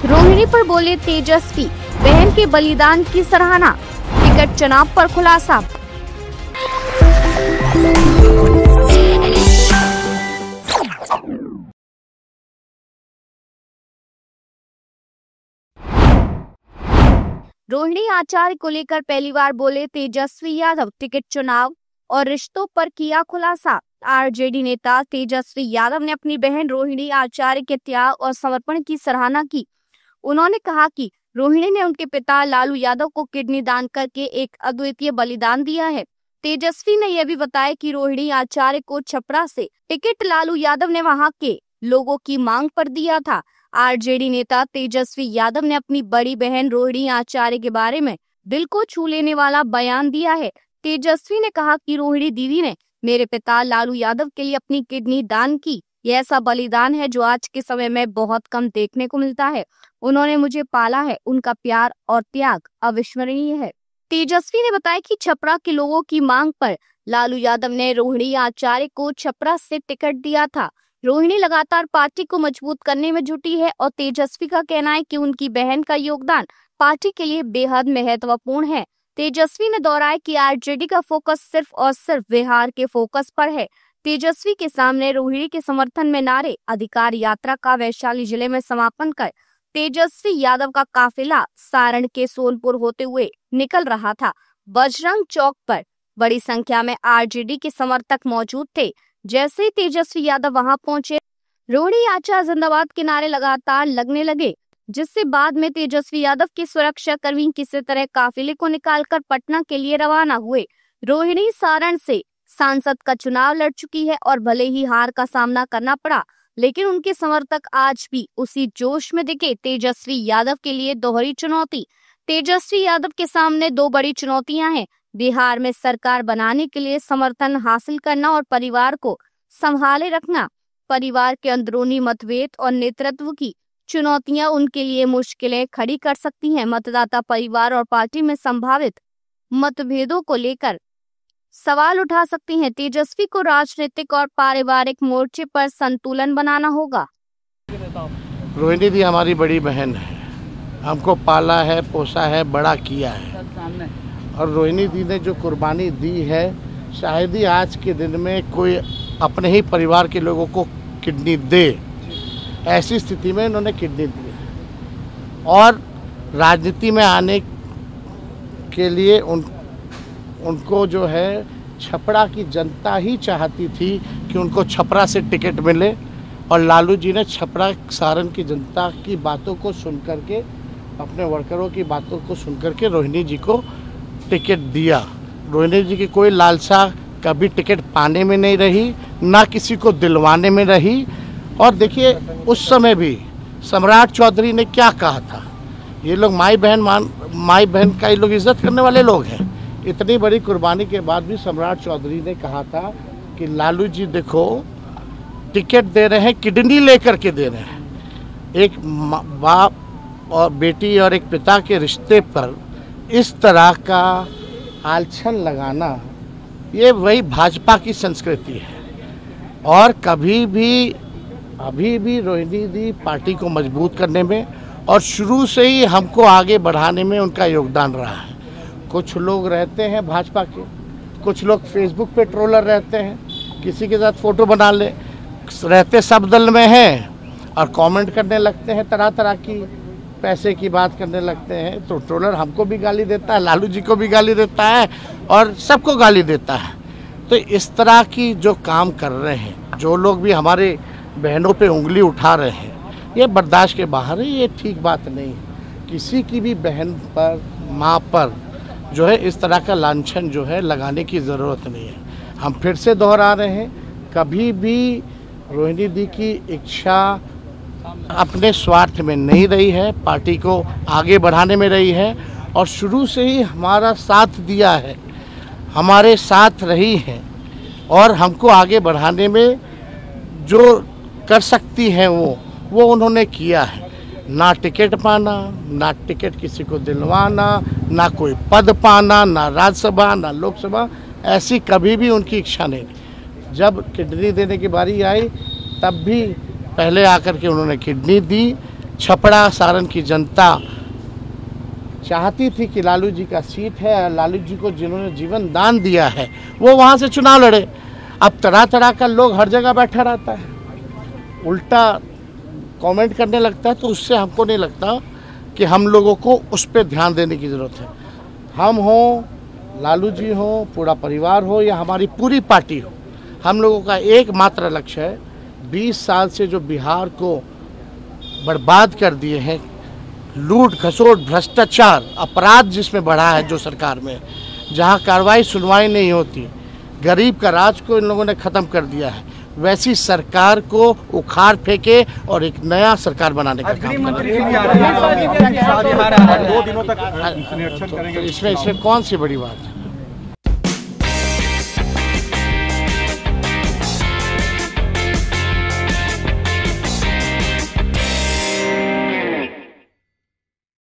रोहिणी पर बोले तेजस्वी, बहन के बलिदान की सराहना। टिकट चुनाव पर खुलासा। रोहिणी आचार्य को लेकर पहली बार बोले तेजस्वी यादव। टिकट चुनाव और रिश्तों पर किया खुलासा। आरजेडी नेता तेजस्वी यादव ने अपनी बहन रोहिणी आचार्य के त्याग और समर्पण की सराहना की। उन्होंने कहा कि रोहिणी ने उनके पिता लालू यादव को किडनी दान करके एक अद्वितीय बलिदान दिया है। तेजस्वी ने यह भी बताया कि रोहिणी आचार्य को छपरा से टिकट लालू यादव ने वहां के लोगों की मांग पर दिया था। आरजेडी नेता तेजस्वी यादव ने अपनी बड़ी बहन रोहिणी आचार्य के बारे में दिल को छू लेने वाला बयान दिया है। तेजस्वी ने कहा कि रोहिणी दीदी ने मेरे पिता लालू यादव के लिए अपनी किडनी दान की। यह ऐसा बलिदान है जो आज के समय में बहुत कम देखने को मिलता है। उन्होंने मुझे पाला है, उनका प्यार और त्याग अविस्मरणीय है। तेजस्वी ने बताया कि छपरा के लोगों की मांग पर लालू यादव ने रोहिणी आचार्य को छपरा से टिकट दिया था। रोहिणी लगातार पार्टी को मजबूत करने में जुटी है और तेजस्वी का कहना है कि उनकी बहन का योगदान पार्टी के लिए बेहद महत्वपूर्ण है। तेजस्वी ने दोहराया कि आरजेडी का फोकस सिर्फ और सिर्फ बिहार के फोकस पर है। तेजस्वी के सामने रोहिणी के समर्थन में नारे अधिकार यात्रा का वैशाली जिले में समापन कर तेजस्वी यादव का काफिला सारण के सोनपुर होते हुए निकल रहा था। बजरंग चौक पर बड़ी संख्या में आरजेडी के समर्थक मौजूद थे। जैसे ही तेजस्वी यादव वहां पहुंचे, रोहिणी आचार्य जिंदाबाद के नारे लगातार लगने लगे, जिससे बाद में तेजस्वी यादव के सुरक्षा कर्मी किसी तरह काफिले को निकालकर पटना के लिए रवाना हुए। रोहिणी सारण से सांसद का चुनाव लड़ चुकी है और भले ही हार का सामना करना पड़ा, लेकिन उनके समर्थक आज भी उसी जोश में दिखे। तेजस्वी यादव के लिए दोहरी चुनौती। तेजस्वी यादव के सामने दो बड़ी चुनौतियां हैं। बिहार में सरकार बनाने के लिए समर्थन हासिल करना और परिवार को संभाले रखना। परिवार के अंदरूनी मतभेद और नेतृत्व की चुनौतियां उनके लिए मुश्किलें खड़ी कर सकती हैं। मतदाता परिवार और पार्टी में संभावित मतभेदों को लेकर सवाल उठा सकती हैं। तेजस्वी को राजनीतिक और पारिवारिक मोर्चे पर संतुलन बनाना होगा। रोहिणी दी हमारी बड़ी बहन है, हमको पाला है, पोसा है, बड़ा किया है और रोहिणी दी ने जो कुर्बानी दी है, शायद ही आज के दिन में कोई अपने ही परिवार के लोगों को किडनी दे। ऐसी स्थिति में उन्होंने किडनी दी है और राजनीति में आने के लिए उनको जो है छपरा की जनता ही चाहती थी कि उनको छपरा से टिकट मिले और लालू जी ने छपरा सारण की जनता की बातों को सुन करके, अपने वर्करों की बातों को सुन करके रोहिणी जी को टिकट दिया। रोहिणी जी की कोई लालसा कभी टिकट पाने में नहीं रही, ना किसी को दिलवाने में रही। और देखिए उस समय भी सम्राट चौधरी ने क्या कहा था, ये लोग माई बहन का ये लोग इज्जत करने वाले लोग हैं। इतनी बड़ी कुर्बानी के बाद भी सम्राट चौधरी ने कहा था कि लालू जी देखो टिकट दे रहे हैं, किडनी लेकर के दे रहे हैं। एक बाप और बेटी और एक पिता के रिश्ते पर इस तरह का आलछन लगाना, ये वही भाजपा की संस्कृति है। और कभी भी अभी भी रोहिणी दी पार्टी को मजबूत करने में और शुरू से ही हमको आगे बढ़ाने में उनका योगदान रहा है। कुछ लोग रहते हैं भाजपा के, कुछ लोग फेसबुक पे ट्रोलर रहते हैं, किसी के साथ फ़ोटो बना ले रहते सब दल में हैं और कमेंट करने लगते हैं, तरह तरह की पैसे की बात करने लगते हैं। तो ट्रोलर हमको भी गाली देता है, लालू जी को भी गाली देता है और सबको गाली देता है। तो इस तरह की जो काम कर रहे हैं, जो लोग भी हमारे बहनों पे उंगली उठा रहे हैं, ये बर्दाश्त के बाहर है, ये ठीक बात नहीं है। किसी की भी बहन पर, माँ पर जो है इस तरह का लांछन जो है लगाने की ज़रूरत नहीं है। हम फिर से दोहरा रहे हैं, कभी भी रोहिणी दी की इच्छा अपने स्वार्थ में नहीं रही है, पार्टी को आगे बढ़ाने में रही है और शुरू से ही हमारा साथ दिया है, हमारे साथ रही है और हमको आगे बढ़ाने में जो कर सकती हैं वो उन्होंने किया है। ना टिकट पाना, ना टिकट किसी को दिलवाना, ना कोई पद पाना, ना राज्यसभा, ना लोकसभा, ऐसी कभी भी उनकी इच्छा नहीं थी। जब किडनी देने की बारी आई तब भी पहले आकर के उन्होंने किडनी दी, छपरा सारण की जनता चाहती थी कि लालू जी का सीट है, लालू जी को जिन्होंने जीवन दान दिया है वो वहाँ से चुनाव लड़े। अब तरह तरह का लोग हर जगह बैठा रहता है, उल्टा कमेंट करने लगता है, तो उससे हमको नहीं लगता कि हम लोगों को उस पर ध्यान देने की ज़रूरत है। हम हो, लालू जी हो, पूरा परिवार हो या हमारी पूरी पार्टी हो, हम लोगों का एकमात्र लक्ष्य है 20 साल से जो बिहार को बर्बाद कर दिए हैं, लूट खसोट भ्रष्टाचार अपराध जिसमें बढ़ा है जो सरकार में, जहां कार्रवाई सुनवाई नहीं होती, गरीब का राज को इन लोगों ने ख़त्म कर दिया है, वैसी सरकार को उखाड़ फेंके और एक नया सरकार बनाने का काम करें। इसमें कौन सी बड़ी बात है?